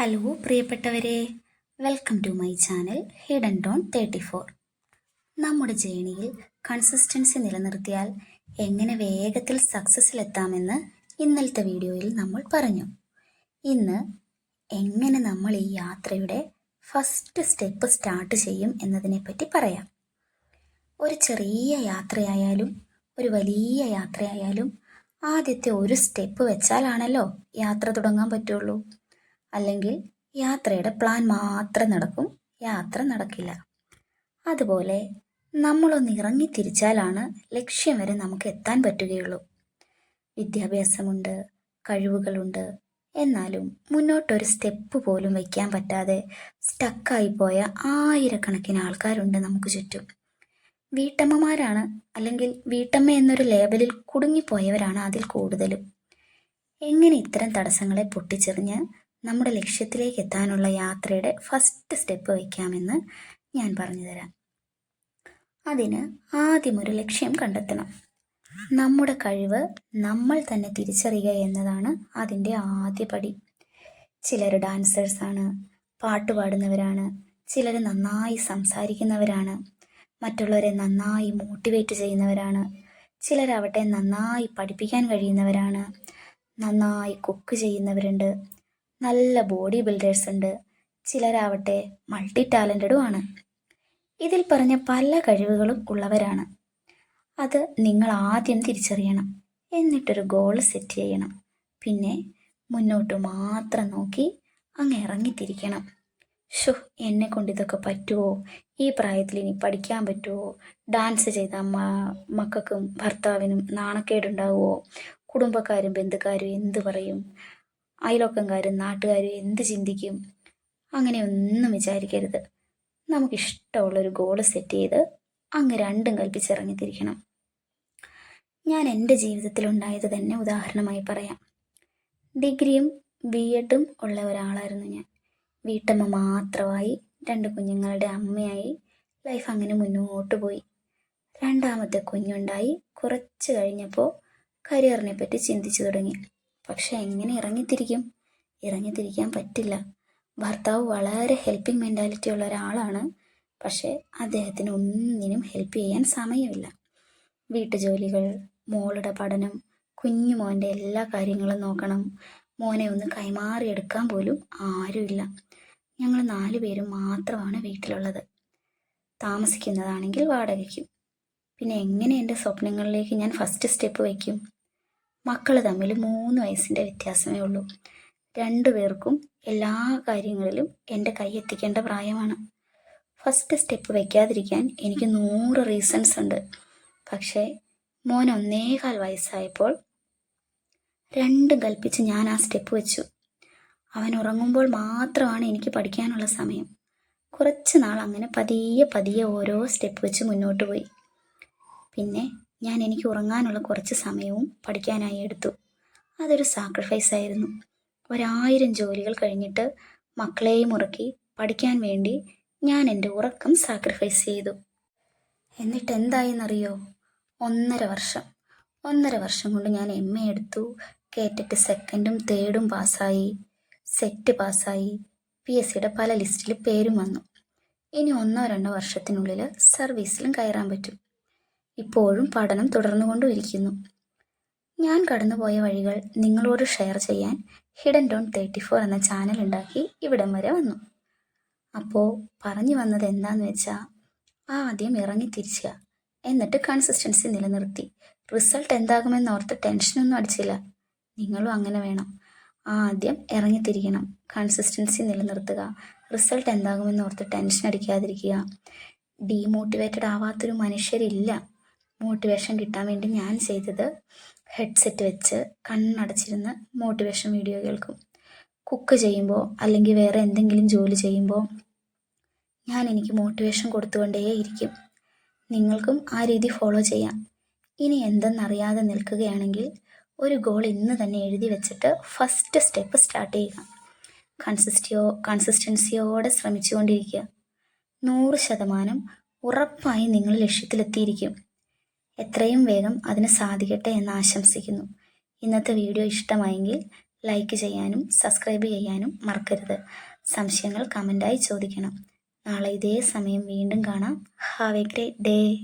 Hello പ്രിയപ്പെട്ടവരെ, welcome to my channel hidden dawn 34. നമ്മുടെ ജേണിയിൽ consistency നിലനിർത്തിയാൽ എങ്ങനെ വേഗത്തിൽ സക്സസ്സിലെത്താമെന്ന് ഇന്നലത്തെ വീഡിയോയിൽ നമ്മൾ പറഞ്ഞു. ഇന്ന് എങ്ങനെ നമ്മൾ ഈ യാത്രയുടെ ഫസ്റ്റ് സ്റ്റെപ്പ് സ്റ്റാർട്ട് ചെയ്യും എന്നതിനെപ്പറ്റി പറയാം. ഒരു ചെറിയ യാത്രയായാലും ഒരു വലിയ യാത്രയായാലും ആദ്യത്തെ ഒരു സ്റ്റെപ്പ് വെച്ചാലാണല്ലോ യാത്ര തുടങ്ങാൻ പറ്റുള്ളൂ. അല്ലെങ്കിൽ യാത്രയുടെ പ്ലാൻ മാത്രം നടക്കും, യാത്ര നടക്കില്ല. അതുപോലെ നമ്മളൊന്ന് ഇറങ്ങി തിരിച്ചാലാണ് ലക്ഷ്യം വരെ നമുക്ക് എത്താൻ പറ്റുകയുള്ളൂ. വിദ്യാഭ്യാസമുണ്ട്, കഴിവുകളുണ്ട്, എന്നാലും മുന്നോട്ടൊരു സ്റ്റെപ്പ് പോലും വയ്ക്കാൻ പറ്റാതെ സ്റ്റക്കായി പോയ ആയിരക്കണക്കിന് ആൾക്കാരുണ്ട് നമുക്ക് ചുറ്റും. വീട്ടമ്മമാരാണ്, അല്ലെങ്കിൽ വീട്ടമ്മ എന്നൊരു ലേബലിൽ കുടുങ്ങിപ്പോയവരാണ് അതിൽ കൂടുതലും. എങ്ങനെ ഇത്തരം തടസ്സങ്ങളെ പൊട്ടിച്ചെറിഞ്ഞ് നമ്മുടെ ലക്ഷ്യത്തിലേക്ക് എത്താനുള്ള യാത്രയുടെ ഫസ്റ്റ് സ്റ്റെപ്പ് വയ്ക്കാമെന്ന് ഞാൻ പറഞ്ഞു തരാം. അതിന് ആദ്യം ഒരു ലക്ഷ്യം കണ്ടെത്തണം. നമ്മുടെ കഴിവ് നമ്മൾ തന്നെ തിരിച്ചറിയുക എന്നതാണ് അതിൻ്റെ ആദ്യ പടി. ചിലർ ഡാൻസേഴ്സാണ്, പാട്ട് പാടുന്നവരാണ്, ചിലർ നന്നായി സംസാരിക്കുന്നവരാണ്, മറ്റുള്ളവരെ നന്നായി മോട്ടിവേറ്റ് ചെയ്യുന്നവരാണ്, ചിലരാവട്ടെ നന്നായി പഠിപ്പിക്കാൻ കഴിയുന്നവരാണ്, നന്നായി കുക്ക് ചെയ്യുന്നവരുണ്ട്, നല്ല ബോഡി ബിൽഡേഴ്സ് ഉണ്ട്, ചിലരാവട്ടെ മൾട്ടി ടാലൻറ്റഡും ആണ്. ഇതിൽ പറഞ്ഞ പല കഴിവുകളും ഉള്ളവരാണ്. അത് നിങ്ങൾ ആദ്യം തിരിച്ചറിയണം. എന്നിട്ടൊരു ഗോൾ സെറ്റ് ചെയ്യണം. പിന്നെ മുന്നോട്ട് മാത്രം നോക്കി അങ്ങ് ഇറങ്ങിത്തിരിക്കണം. എന്നെ കൊണ്ട് ഇതൊക്കെ പറ്റുമോ? ഈ പ്രായത്തിൽ ഇനി പഠിക്കാൻ പറ്റുമോ? ഡാൻസ് ചെയ്ത മക്കൾക്കും ഭർത്താവിനും നാണക്കേടുണ്ടാവുമോ? കുടുംബക്കാരും ബന്ധുക്കാരും എന്ത് പറയും? അയൽവക്കംകാരും നാട്ടുകാരും എന്ത് ചിന്തിക്കും? അങ്ങനെയൊന്നും വിചാരിക്കരുത്. നമുക്കിഷ്ടമുള്ളൊരു ഗോള് സെറ്റ് ചെയ്ത് അങ്ങ് രണ്ടും കൽപ്പിച്ചിറങ്ങിത്തിരിക്കണം. ഞാൻ എൻ്റെ ജീവിതത്തിലുണ്ടായത് തന്നെ ഉദാഹരണമായി പറയാം. ഡിഗ്രിയും BEdും ഉള്ള ഒരാളായിരുന്നു ഞാൻ. വീട്ടമ്മ മാത്രമായി, 2 കുഞ്ഞുങ്ങളുടെ അമ്മയായി ലൈഫ് അങ്ങനെ മുന്നോട്ട് പോയി. രണ്ടാമത്തെ കുഞ്ഞുണ്ടായി. കുറച്ച് കഴിഞ്ഞപ്പോൾ കരിയറിനെ പറ്റി ചിന്തിച്ചു തുടങ്ങി. പക്ഷെ എങ്ങനെ ഇറങ്ങിത്തിരിക്കാൻ പറ്റില്ല. ഭർത്താവ് വളരെ ഹെൽപ്പിംഗ് മെൻറ്റാലിറ്റി ഉള്ള ഒരാളാണ്. പക്ഷേ അദ്ദേഹത്തിന് ഒന്നിനും ഹെൽപ്പ് ചെയ്യാൻ സമയമില്ല. വീട്ടുജോലികൾ, മോളുടെ പഠനം, കുഞ്ഞു മോൻ്റെ എല്ലാ കാര്യങ്ങളും നോക്കണം. മോനെ ഒന്ന് കൈമാറിയെടുക്കാൻ പോലും ആരുമില്ല. ഞങ്ങൾ 4 പേരും മാത്രമാണ് വീട്ടിലുള്ളത്. താമസിക്കുന്നതാണെങ്കിൽ വാടകയ്ക്കും. പിന്നെ എങ്ങനെ എൻ്റെ സ്വപ്നങ്ങളിലേക്ക് ഞാൻ ഫസ്റ്റ് സ്റ്റെപ്പ് വയ്ക്കും? മക്കൾ തമ്മിൽ 3 വയസ്സിൻ്റെ വ്യത്യാസമേ ഉള്ളൂ. 2 പേർക്കും എല്ലാ കാര്യങ്ങളിലും എൻ്റെ കൈയെത്തിക്കേണ്ട പ്രായമാണ്. ഫസ്റ്റ് സ്റ്റെപ്പ് വയ്ക്കാതിരിക്കാൻ എനിക്ക് 100 റീസൺസ് ഉണ്ട്. പക്ഷേ മോൻ 1.25 വയസ്സായപ്പോൾ 2 കൽപ്പിച്ച് ഞാൻ ആ സ്റ്റെപ്പ് വെച്ചു. അവൻ ഉറങ്ങുമ്പോൾ മാത്രമാണ് എനിക്ക് പഠിക്കാനുള്ള സമയം. കുറച്ച് നാൾ അങ്ങനെ പതിയെ ഓരോ സ്റ്റെപ്പ് വെച്ച് മുന്നോട്ട് പോയി. പിന്നെ ഞാൻ എനിക്ക് ഉറങ്ങാനുള്ള കുറച്ച് സമയവും പഠിക്കാനായി എടുത്തു. അതൊരു സാക്രിഫൈസ് ആയിരുന്നു. 1000 ജോലികൾ കഴിഞ്ഞിട്ട് മക്കളെയും ഉറക്കി പഠിക്കാൻ വേണ്ടി ഞാൻ എൻ്റെ ഉറക്കം സാക്രിഫൈസ് ചെയ്തു. എന്നിട്ട് എന്തായെന്നറിയോ? 1.5 വർഷം കൊണ്ട് ഞാൻ MA എടുത്തു. കേട്ടിട്ട് 2ും 3ും പാസ്സായി, സെറ്റ് പാസ്സായി, PSCയുടെ പല ലിസ്റ്റിൽ പേരും വന്നു. ഇനി 1-2 വർഷത്തിനുള്ളിൽ സർവീസിലും കയറാൻ പറ്റും. ഇപ്പോഴും പഠനം തുടർന്നുകൊണ്ടിരിക്കുന്നു. ഞാൻ കടന്നുപോയ വഴികൾ നിങ്ങളോട് ഷെയർ ചെയ്യാൻ ഹിഡൻ ഡോൺ 34 എന്ന ചാനൽ ഉണ്ടാക്കി ഇവിടം വരെ വന്നു. അപ്പോൾ പറഞ്ഞു വന്നത് എന്താണെന്ന് വെച്ചാൽ, ആദ്യം ഇറങ്ങിത്തിരിച്ചുക, എന്നിട്ട് കൺസിസ്റ്റൻസി നിലനിർത്തി. റിസൾട്ട് എന്താകുമെന്നോർത്ത് ടെൻഷനൊന്നും അടിച്ചില്ല. നിങ്ങളും അങ്ങനെ വേണം. ആദ്യം ഇറങ്ങിത്തിരിക്കണം, കൺസിസ്റ്റൻസി നിലനിർത്തുക. റിസൾട്ട് എന്താകുമെന്നോർത്ത് ടെൻഷൻ അടിക്കാതിരിക്കുക. ഡീമോട്ടിവേറ്റഡ് ആവാത്തൊരു മനുഷ്യരില്ല. മോട്ടിവേഷൻ കിട്ടാൻ വേണ്ടി ഞാൻ ചെയ്തത്, ഹെഡ്സെറ്റ് വെച്ച് കണ്ണടച്ചിരുന്ന് മോട്ടിവേഷൻ വീഡിയോ കേൾക്കും. കുക്ക് ചെയ്യുമ്പോൾ അല്ലെങ്കിൽ വേറെ എന്തെങ്കിലും ജോലി ചെയ്യുമ്പോൾ ഞാൻ എനിക്ക് മോട്ടിവേഷൻ കൊടുത്തുകൊണ്ടേയിരിക്കും. നിങ്ങൾക്കും ആ രീതി ഫോളോ ചെയ്യാം. ഇനി എന്തെന്നറിയാതെ നിൽക്കുകയാണെങ്കിൽ ഒരു ഗോൾ ഇന്ന് തന്നെ എഴുതി വെച്ചിട്ട് ഫസ്റ്റ് സ്റ്റെപ്പ് സ്റ്റാർട്ട് ചെയ്യുക. കൺസിസ്റ്റൻസിയോടെ ശ്രമിച്ചുകൊണ്ടിരിക്കുക. 100% ഉറപ്പായി നിങ്ങൾ ലക്ഷ്യത്തിലെത്തിയിരിക്കും. എത്രയും വേഗം അതിന് സാധിക്കട്ടെ എന്ന് ആശംസിക്കുന്നു. ഇന്നത്തെ വീഡിയോ ഇഷ്ടമായെങ്കിൽ ലൈക്ക് ചെയ്യാനും സബ്സ്ക്രൈബ് ചെയ്യാനും മറക്കരുത്. സംശയങ്ങൾ കമൻ്റായി ചോദിക്കണം. നാളെ ഇതേ സമയം വീണ്ടും കാണാം. Have A great day.